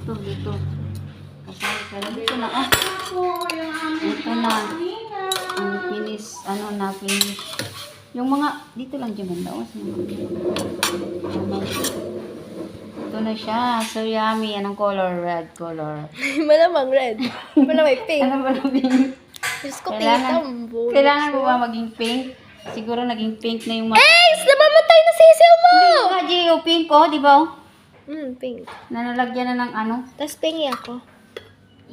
Dito. Kasali ka na. Dito na, oh. Ito na. Finish. Yung mga, dito lang dyan banda, oh. Ito na siya. So yummy. Anong color? Red color. Malamang red. Malamang pink. Ano ba na pink? Diyos ko, tita. Kailangan mo ba maging pink? Siguro naging pink na yung mga... Namamatay na sisiw mo! Hindi nga, Gio. Pink, oh. Di ba, oh? Pink. Nanalagyan na ng ano. Tapos tingi ako.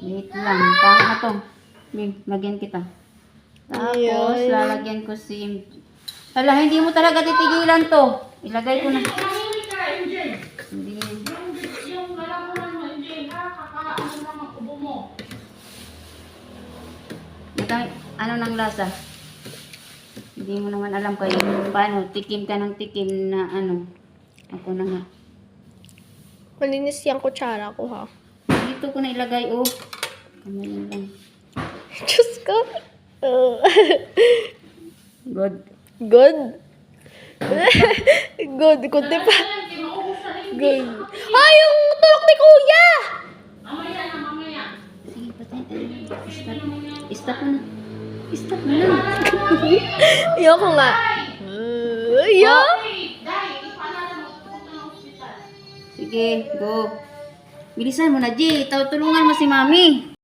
Wait lang. Tama to. Lagyan kita. Tapos, Ayun. lalagyan ko si... Hala, hindi mo talaga titigilan to. Ilagay ko na. Hindi. Yung lalamunan mo, hindi ha, kakaano naman ubo mo. Ano ng lasa? Hindi mo naman alam kayo paano. Tikim ka ng tikim na ano. Ako na nga. Malinis yung kutsara ko, ha? Dito ko na ilagay, oh. Kamay lang. Diyos ko. Good. Good. Good. Kundi pa. Good. Ay, yung tulok ni kuya! Mamaya. Sige, patay. Stop mo na. Stop mo na. Ayoko nga. Ayoko. Dahil, ipaalala mo, pupunta ng ospital. Sige, go. Bilisan mo na, G. Tulungan mo si Mami.